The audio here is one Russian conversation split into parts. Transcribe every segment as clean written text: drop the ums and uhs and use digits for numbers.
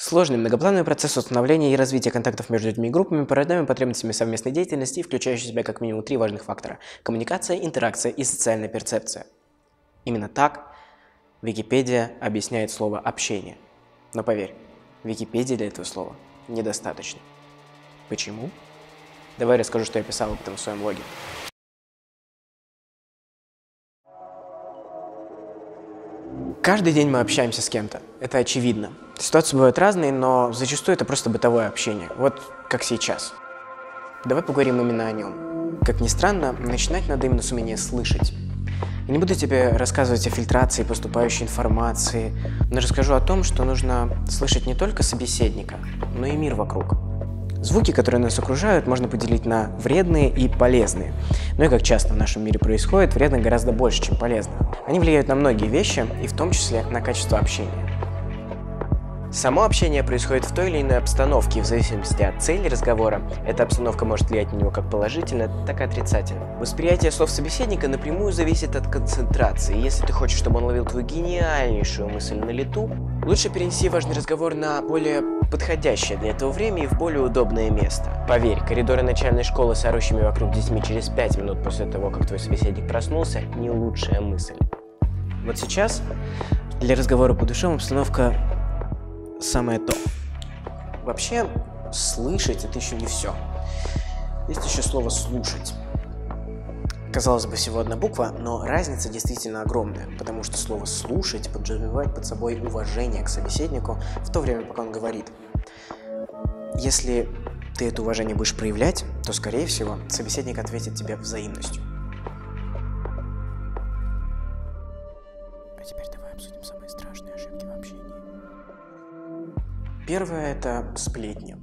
Сложный многоплановый процесс установления и развития контактов между людьми и группами, порождаемый потребностями совместной деятельности и включающий в себя как минимум три важных фактора – коммуникация, интеракция и социальная перцепция. Именно так Википедия объясняет слово «общение». Но поверь, Википедии для этого слова недостаточно. Почему? Давай расскажу, что я писал об этом в своем блоге. Каждый день мы общаемся с кем-то, это очевидно. Ситуации бывают разные, но зачастую это просто бытовое общение, вот как сейчас. Давай поговорим именно о нем. Как ни странно, начинать надо именно с умения слышать. Я не буду тебе рассказывать о фильтрации поступающей информации, но расскажу о том, что нужно слышать не только собеседника, но и мир вокруг. Звуки, которые нас окружают, можно поделить на вредные и полезные. Но и как часто в нашем мире происходит, вредных гораздо больше, чем полезных. Они влияют на многие вещи, и в том числе на качество общения. Само общение происходит в той или иной обстановке, и в зависимости от цели разговора, эта обстановка может влиять на него как положительно, так и отрицательно. Восприятие слов собеседника напрямую зависит от концентрации. Если ты хочешь, чтобы он ловил твою гениальнейшую мысль на лету, лучше перенеси важный разговор на более подходящее для этого время и в более удобное место. Поверь, коридоры начальной школы с орущими вокруг детьми через 5 минут после того, как твой собеседник проснулся, не лучшая мысль. Вот сейчас для разговора по душам обстановка самое то. Вообще, слышать — это еще не все. Есть еще слово «слушать». Казалось бы, всего одна буква, но разница действительно огромная, потому что слово «слушать» подразумевает под собой уважение к собеседнику в то время, пока он говорит. Если ты это уважение будешь проявлять, то, скорее всего, собеседник ответит тебе взаимностью. А теперь давай обсудим самые страшные ошибки в общении. Первое – это сплетни.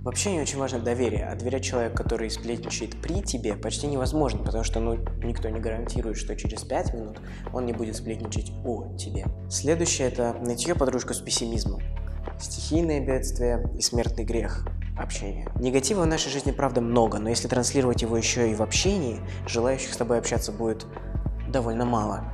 В общении очень важно доверие, а доверять человеку, который сплетничает при тебе, почти невозможно, потому что никто не гарантирует, что через 5 минут он не будет сплетничать о тебе. Следующее – это нытье под ручку с пессимизмом. Стихийное бедствие и смертный грех общения. Негатива в нашей жизни, правда, много, но если транслировать его еще и в общении, желающих с тобой общаться будет довольно мало.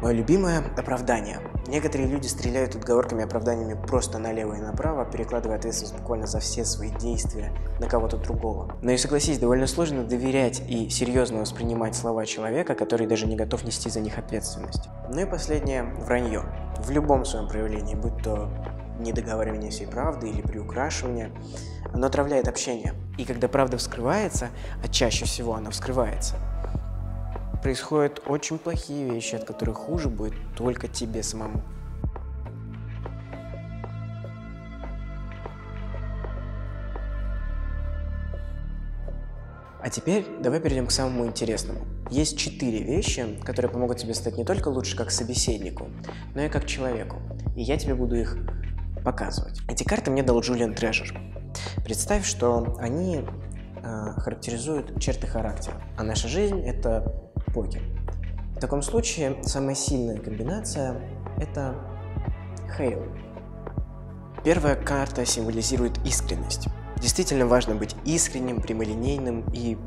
Мое любимое – оправдание. Некоторые люди стреляют отговорками и оправданиями просто налево и направо, перекладывая ответственность буквально за все свои действия на кого-то другого. Но и согласись, довольно сложно доверять и серьезно воспринимать слова человека, который даже не готов нести за них ответственность. Ну и последнее – вранье. В любом своем проявлении, будь то недоговаривание всей правды или приукрашивание, оно отравляет общение. И когда правда вскрывается, а чаще всего она вскрывается, происходят очень плохие вещи, от которых хуже будет только тебе самому. А теперь давай перейдем к самому интересному. Есть 4 вещи, которые помогут тебе стать не только лучше как собеседнику, но и как человеку. И я тебе буду их показывать. Эти карты мне дал Джулиан Трежер. Представь, что они характеризуют черты характера, а наша жизнь – это покер. В таком случае самая сильная комбинация – это хейл. Первая карта символизирует искренность. Действительно важно быть искренним, прямолинейным и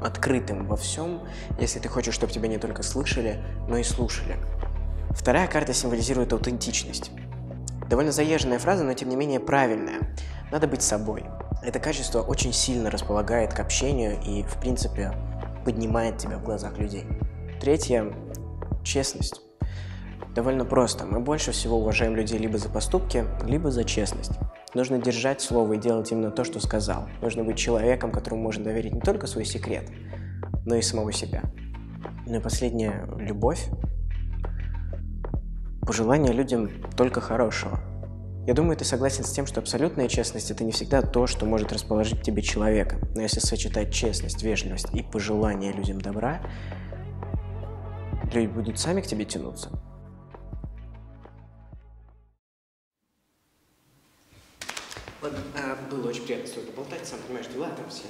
открытым во всем, если ты хочешь, чтобы тебя не только слышали, но и слушали. Вторая карта символизирует аутентичность. Довольно заезженная фраза, но тем не менее правильная. Надо быть собой. Это качество очень сильно располагает к общению и, в принципе, поднимает тебя в глазах людей. Третье – честность. Довольно просто. Мы больше всего уважаем людей либо за поступки, либо за честность. Нужно держать слово и делать именно то, что сказал. Нужно быть человеком, которому можно доверить не только свой секрет, но и самого себя. Ну и последнее – любовь. Пожелание людям только хорошего. Я думаю, ты согласен с тем, что абсолютная честность – это не всегда то, что может расположить к тебе человека. Но если сочетать честность, вежливость и пожелание людям добра, люди будут сами к тебе тянуться. Ладно, было очень приятно с тобой поболтать. Сам понимаешь, дела там все.